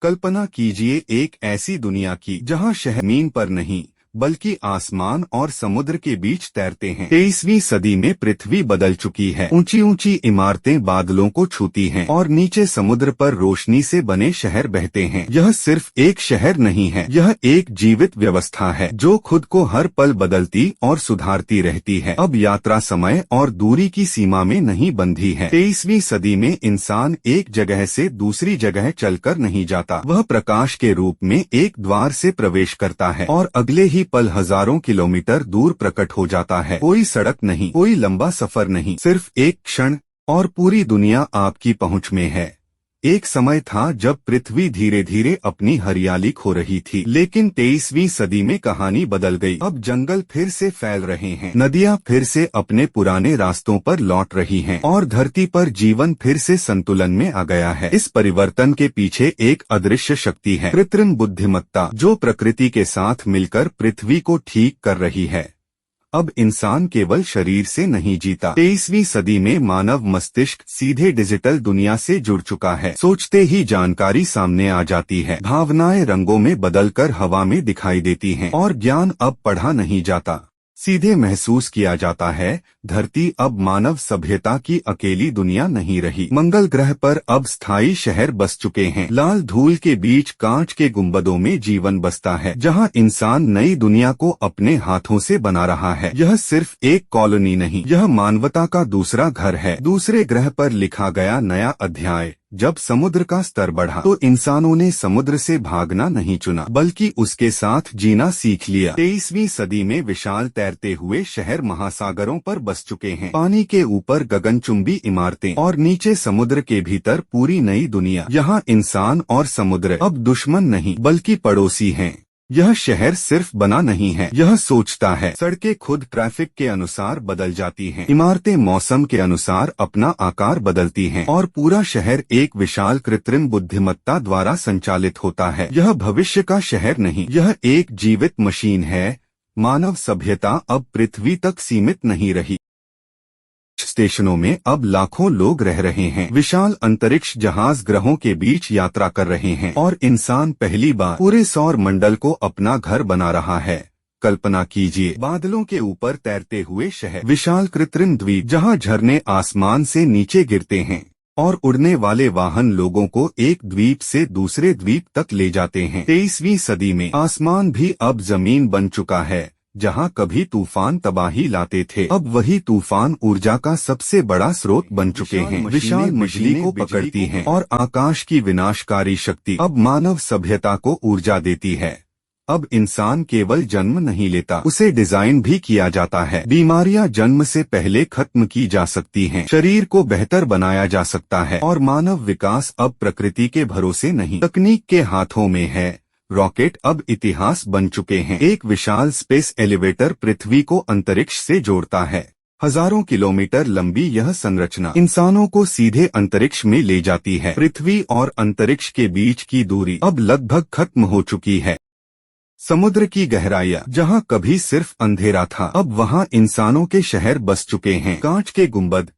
कल्पना कीजिए एक ऐसी दुनिया की जहां शहर जमीन पर नहीं बल्कि आसमान और समुद्र के बीच तैरते हैं। 23वीं सदी में पृथ्वी बदल चुकी है। ऊंची ऊंची इमारतें बादलों को छूती हैं और नीचे समुद्र पर रोशनी से बने शहर बहते हैं। यह सिर्फ एक शहर नहीं है, यह एक जीवित व्यवस्था है जो खुद को हर पल बदलती और सुधारती रहती है। अब यात्रा समय और दूरी की सीमा में नहीं बंधी है। 23वीं सदी में इंसान एक जगह से दूसरी जगह चलकर नहीं जाता, वह प्रकाश के रूप में एक द्वार से प्रवेश करता है और अगले ही पल हजारों किलोमीटर दूर प्रकट हो जाता है। कोई सड़क नहीं, कोई लंबा सफर नहीं, सिर्फ एक क्षण और पूरी दुनिया आपकी पहुंच में है। एक समय था जब पृथ्वी धीरे धीरे अपनी हरियाली खो रही थी, लेकिन 23वीं सदी में कहानी बदल गई। अब जंगल फिर से फैल रहे हैं, नदियां फिर से अपने पुराने रास्तों पर लौट रही हैं और धरती पर जीवन फिर से संतुलन में आ गया है। इस परिवर्तन के पीछे एक अदृश्य शक्ति है, कृत्रिम बुद्धिमत्ता, जो प्रकृति के साथ मिलकर पृथ्वी को ठीक कर रही है। अब इंसान केवल शरीर से नहीं जीता। 23वीं सदी में मानव मस्तिष्क सीधे डिजिटल दुनिया से जुड़ चुका है। सोचते ही जानकारी सामने आ जाती है, भावनाएं रंगों में बदलकर हवा में दिखाई देती हैं और ज्ञान अब पढ़ा नहीं जाता, सीधे महसूस किया जाता है। धरती अब मानव सभ्यता की अकेली दुनिया नहीं रही। मंगल ग्रह पर अब स्थायी शहर बस चुके हैं। लाल धूल के बीच कांच के गुंबदों में जीवन बसता है, जहां इंसान नई दुनिया को अपने हाथों से बना रहा है। यह सिर्फ एक कॉलोनी नहीं, यह मानवता का दूसरा घर है। दूसरे ग्रह पर लिखा गया नया अध्याय। जब समुद्र का स्तर बढ़ा तो इंसानों ने समुद्र से भागना नहीं चुना, बल्कि उसके साथ जीना सीख लिया। 23वीं सदी में विशाल तैरते हुए शहर महासागरों पर बस चुके हैं। पानी के ऊपर गगनचुंबी इमारतें और नीचे समुद्र के भीतर पूरी नई दुनिया। यहाँ इंसान और समुद्र अब दुश्मन नहीं बल्कि पड़ोसी हैं। यह शहर सिर्फ बना नहीं है, यह सोचता है। सड़कें खुद ट्रैफिक के अनुसार बदल जाती हैं, इमारतें मौसम के अनुसार अपना आकार बदलती हैं और पूरा शहर एक विशाल कृत्रिम बुद्धिमत्ता द्वारा संचालित होता है। यह भविष्य का शहर नहीं, यह एक जीवित मशीन है। मानव सभ्यता अब पृथ्वी तक सीमित नहीं रही। स्टेशनों में अब लाखों लोग रह रहे हैं। विशाल अंतरिक्ष जहाज ग्रहों के बीच यात्रा कर रहे हैं और इंसान पहली बार पूरे सौर मंडल को अपना घर बना रहा है। कल्पना कीजिए, बादलों के ऊपर तैरते हुए शहर, विशाल कृत्रिम द्वीप जहां झरने आसमान से नीचे गिरते हैं और उड़ने वाले वाहन लोगों को एक द्वीप से दूसरे द्वीप तक ले जाते हैं। 23वीं सदी में आसमान भी अब जमीन बन चुका है। जहां कभी तूफान तबाही लाते थे, अब वही तूफान ऊर्जा का सबसे बड़ा स्रोत बन चुके हैं। विशाल बिजली को पकड़ती हैं और आकाश की विनाशकारी शक्ति अब मानव सभ्यता को ऊर्जा देती है। अब इंसान केवल जन्म नहीं लेता, उसे डिजाइन भी किया जाता है। बीमारियां जन्म से पहले खत्म की जा सकती हैं, शरीर को बेहतर बनाया जा सकता है और मानव विकास अब प्रकृति के भरोसे नहीं, तकनीक के हाथों में है। रॉकेट अब इतिहास बन चुके हैं। एक विशाल स्पेस एलिवेटर पृथ्वी को अंतरिक्ष से जोड़ता है। हजारों किलोमीटर लंबी यह संरचना इंसानों को सीधे अंतरिक्ष में ले जाती है। पृथ्वी और अंतरिक्ष के बीच की दूरी अब लगभग खत्म हो चुकी है। समुद्र की गहराइयां, जहां कभी सिर्फ अंधेरा था, अब वहां इंसानों के शहर बस चुके हैं। कांच के गुंबद,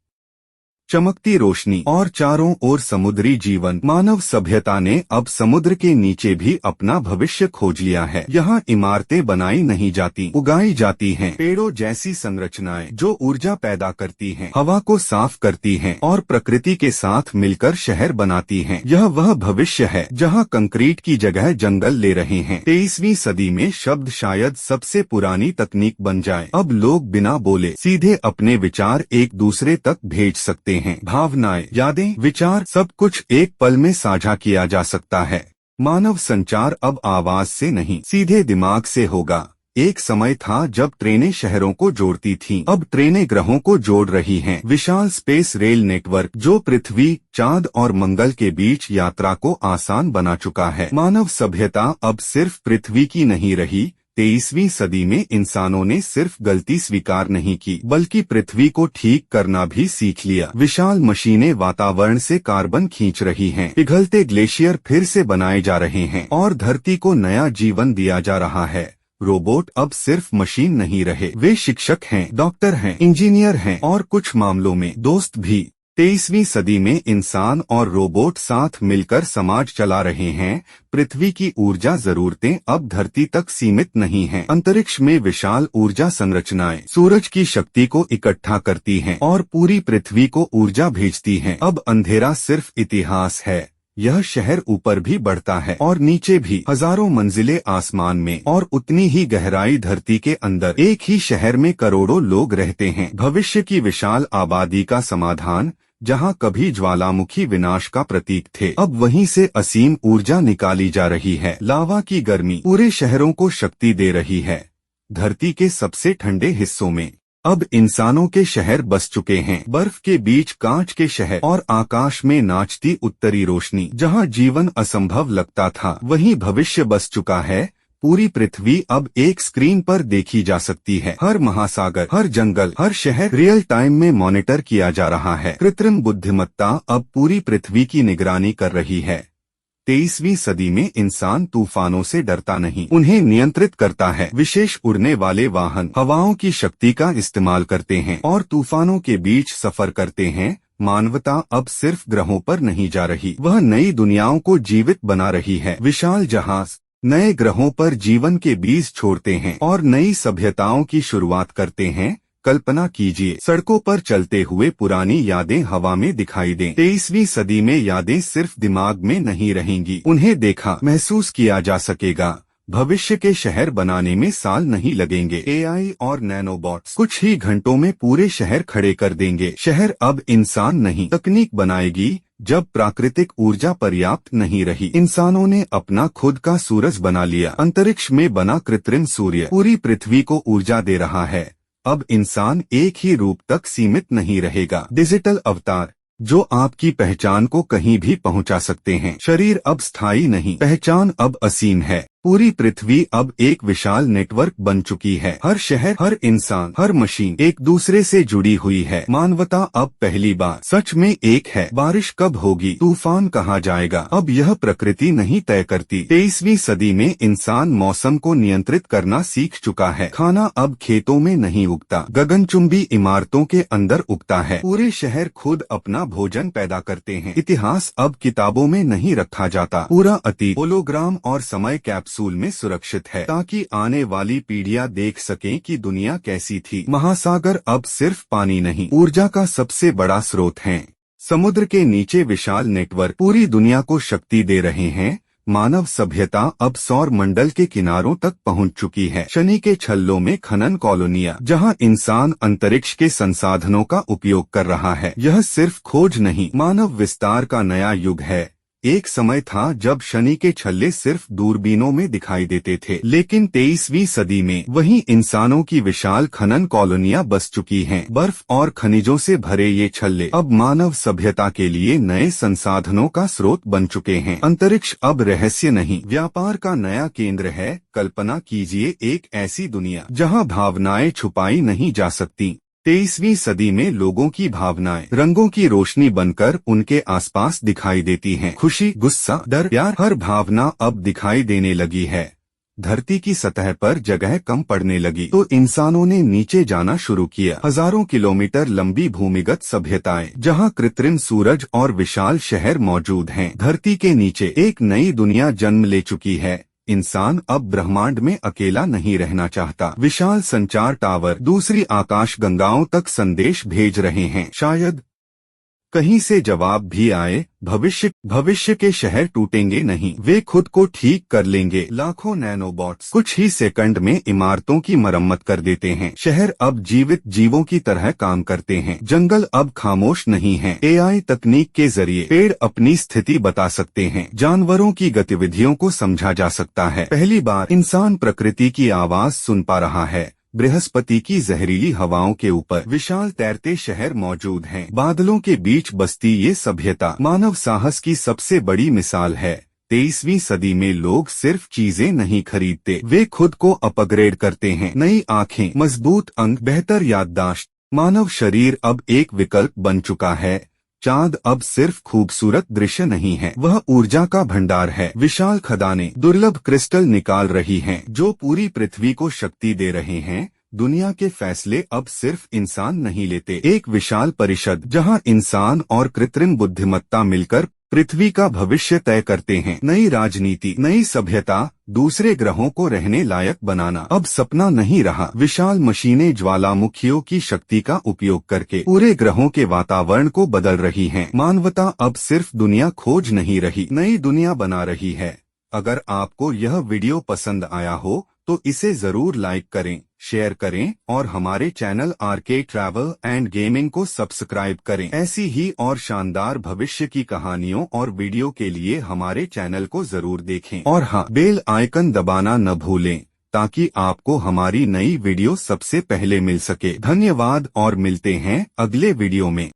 चमकती रोशनी और चारों ओर समुद्री जीवन। मानव सभ्यता ने अब समुद्र के नीचे भी अपना भविष्य खोज लिया है। यहाँ इमारतें बनाई नहीं जाती, उगाई जाती हैं। पेड़ों जैसी संरचनाएं जो ऊर्जा पैदा करती हैं, हवा को साफ करती हैं और प्रकृति के साथ मिलकर शहर बनाती हैं। यह वह भविष्य है जहाँ कंक्रीट की जगह जंगल ले रहे हैं। 23वीं सदी में शब्द शायद सबसे पुरानी तकनीक बन जाए। अब लोग बिना बोले सीधे अपने विचार एक दूसरे तक भेज सकते हैं। भावनाएं, यादें, विचार, सब कुछ एक पल में साझा किया जा सकता है। मानव संचार अब आवाज से नहीं, सीधे दिमाग से होगा। एक समय था जब ट्रेनें शहरों को जोड़ती थीं, अब ट्रेनें ग्रहों को जोड़ रही हैं। विशाल स्पेस रेल नेटवर्क जो पृथ्वी, चांद और मंगल के बीच यात्रा को आसान बना चुका है। मानव सभ्यता अब सिर्फ पृथ्वी की नहीं रही। 23वीं सदी में इंसानों ने सिर्फ गलती स्वीकार नहीं की, बल्कि पृथ्वी को ठीक करना भी सीख लिया। विशाल मशीनें वातावरण से कार्बन खींच रही हैं, पिघलते ग्लेशियर फिर से बनाए जा रहे हैं और धरती को नया जीवन दिया जा रहा है। रोबोट अब सिर्फ मशीन नहीं रहे, वे शिक्षक हैं, डॉक्टर हैं, इंजीनियर हैं और कुछ मामलों में दोस्त भी। 23वीं सदी में इंसान और रोबोट साथ मिलकर समाज चला रहे हैं। पृथ्वी की ऊर्जा जरूरतें अब धरती तक सीमित नहीं हैं। अंतरिक्ष में विशाल ऊर्जा संरचनाएं सूरज की शक्ति को इकट्ठा करती हैं और पूरी पृथ्वी को ऊर्जा भेजती हैं। अब अंधेरा सिर्फ इतिहास है। यह शहर ऊपर भी बढ़ता है और नीचे भी, हजारों मंजिलें आसमान में और उतनी ही गहराई धरती के अंदर। एक ही शहर में करोड़ों लोग रहते हैं। भविष्य की विशाल आबादी का समाधान, जहां कभी ज्वालामुखी विनाश का प्रतीक थे, अब वहीं से असीम ऊर्जा निकाली जा रही है। लावा की गर्मी पूरे शहरों को शक्ति दे रही है। धरती के सबसे ठंडे हिस्सों में अब इंसानों के शहर बस चुके हैं। बर्फ के बीच कांच के शहर और आकाश में नाचती उत्तरी रोशनी। जहां जीवन असंभव लगता था, वहीं भविष्य बस चुका है। पूरी पृथ्वी अब एक स्क्रीन पर देखी जा सकती है। हर महासागर, हर जंगल, हर शहर रियल टाइम में मॉनिटर किया जा रहा है। कृत्रिम बुद्धिमत्ता अब पूरी पृथ्वी की निगरानी कर रही है। 23वीं सदी में इंसान तूफानों से डरता नहीं, उन्हें नियंत्रित करता है। विशेष उड़ने वाले वाहन हवाओं की शक्ति का इस्तेमाल करते हैं और तूफानों के बीच सफर करते हैं। मानवता अब सिर्फ ग्रहों पर नहीं जा रही, वह नई दुनियाओं को जीवित बना रही है। विशाल जहाज नए ग्रहों पर जीवन के बीज छोड़ते हैं और नई सभ्यताओं की शुरुआत करते हैं। कल्पना कीजिए, सड़कों पर चलते हुए पुरानी यादें हवा में दिखाई दें। 23वीं सदी में यादें सिर्फ दिमाग में नहीं रहेंगी, उन्हें देखा, महसूस किया जा सकेगा। भविष्य के शहर बनाने में साल नहीं लगेंगे। एआई और नैनोबॉट्स कुछ ही घंटों में पूरे शहर खड़े कर देंगे। शहर अब इंसान नहीं, तकनीक बनाएगी। जब प्राकृतिक ऊर्जा पर्याप्त नहीं रही, इंसानों ने अपना खुद का सूरज बना लिया। अंतरिक्ष में बना कृत्रिम सूर्य पूरी पृथ्वी को ऊर्जा दे रहा है। अब इंसान एक ही रूप तक सीमित नहीं रहेगा। डिजिटल अवतार जो आपकी पहचान को कहीं भी पहुंचा सकते हैं। शरीर अब स्थायी नहीं, पहचान अब असीम है। पूरी पृथ्वी अब एक विशाल नेटवर्क बन चुकी है। हर शहर, हर इंसान, हर मशीन एक दूसरे से जुड़ी हुई है। मानवता अब पहली बार सच में एक है। बारिश कब होगी, तूफान कहाँ जाएगा, अब यह प्रकृति नहीं तय करती। 23वीं सदी में इंसान मौसम को नियंत्रित करना सीख चुका है। खाना अब खेतों में नहीं उगता, गगनचुंबी इमारतों के अंदर उगता है। पूरे शहर खुद अपना भोजन पैदा करते हैं। इतिहास अब किताबों में नहीं रखा जाता, पूरा अतीत होलोग्राम और समय कैप्सूल में सुरक्षित है, ताकि आने वाली पीढ़ियां देख सकें कि दुनिया कैसी थी। महासागर अब सिर्फ पानी नहीं, ऊर्जा का सबसे बड़ा स्रोत हैं। समुद्र के नीचे विशाल नेटवर्क पूरी दुनिया को शक्ति दे रहे हैं। मानव सभ्यता अब सौर मंडल के किनारों तक पहुंच चुकी है। शनि के छल्लों में खनन कॉलोनियां, जहां इंसान अंतरिक्ष के संसाधनों का उपयोग कर रहा है। यह सिर्फ खोज नहीं, मानव विस्तार का नया युग है। एक समय था जब शनि के छल्ले सिर्फ दूरबीनों में दिखाई देते थे, लेकिन 23वीं सदी में वहीं इंसानों की विशाल खनन कॉलोनियां बस चुकी हैं। बर्फ और खनिजों से भरे ये छल्ले अब मानव सभ्यता के लिए नए संसाधनों का स्रोत बन चुके हैं। अंतरिक्ष अब रहस्य नहीं, व्यापार का नया केंद्र है। कल्पना कीजिए एक ऐसी दुनिया जहां भावनाएं छुपाई नहीं जा सकती। 23वीं सदी में लोगों की भावनाएं रंगों की रोशनी बनकर उनके आसपास दिखाई देती हैं। खुशी, गुस्सा, डर, प्यार, हर भावना अब दिखाई देने लगी है। धरती की सतह पर जगह कम पड़ने लगी तो इंसानों ने नीचे जाना शुरू किया। हजारों किलोमीटर लंबी भूमिगत सभ्यताएं, जहां कृत्रिम सूरज और विशाल शहर मौजूद हैं। धरती के नीचे एक नई दुनिया जन्म ले चुकी है। इंसान अब ब्रह्मांड में अकेला नहीं रहना चाहता। विशाल संचार टावर दूसरी आकाश गंगाओं तक संदेश भेज रहे हैं। शायद कहीं से जवाब भी आए। भविष्य के शहर टूटेंगे नहीं, वे खुद को ठीक कर लेंगे। लाखों नैनोबॉट्स कुछ ही सेकंड में इमारतों की मरम्मत कर देते हैं। शहर अब जीवित जीवों की तरह काम करते हैं। जंगल अब खामोश नहीं हैं। एआई तकनीक के जरिए पेड़ अपनी स्थिति बता सकते हैं। जानवरों की गतिविधियों को समझा जा सकता है। पहली बार इंसान प्रकृति की आवाज सुन पा रहा है। बृहस्पति की जहरीली हवाओं के ऊपर विशाल तैरते शहर मौजूद हैं। बादलों के बीच बसती ये सभ्यता मानव साहस की सबसे बड़ी मिसाल है। 23वीं सदी में लोग सिर्फ चीजें नहीं खरीदते, वे खुद को अपग्रेड करते हैं। नई आंखें, मजबूत अंग, बेहतर याददाश्त। मानव शरीर अब एक विकल्प बन चुका है। चांद अब सिर्फ खूबसूरत दृश्य नहीं है, वह ऊर्जा का भंडार है। विशाल खदानें दुर्लभ क्रिस्टल निकाल रही हैं, जो पूरी पृथ्वी को शक्ति दे रहे हैं। दुनिया के फैसले अब सिर्फ इंसान नहीं लेते। एक विशाल परिषद जहां इंसान और कृत्रिम बुद्धिमत्ता मिलकर पृथ्वी का भविष्य तय करते हैं। नई राजनीति, नई सभ्यता, दूसरे ग्रहों को रहने लायक बनाना अब सपना नहीं रहा। विशाल मशीनें ज्वालामुखियों की शक्ति का उपयोग करके पूरे ग्रहों के वातावरण को बदल रही हैं। मानवता अब सिर्फ दुनिया खोज नहीं रही, नई दुनिया बना रही है। अगर आपको यह वीडियो पसंद आया हो तो इसे जरूर लाइक करें, शेयर करें और हमारे channel RK travel and gaming को सब्सक्राइब करें। ऐसी ही और शानदार भविष्य की कहानियों और वीडियो के लिए हमारे चैनल को जरूर देखें। और हाँ, बेल आइकन दबाना न भूलें ताकि आपको हमारी नई वीडियो सबसे पहले मिल सके। धन्यवाद और मिलते हैं अगले वीडियो में।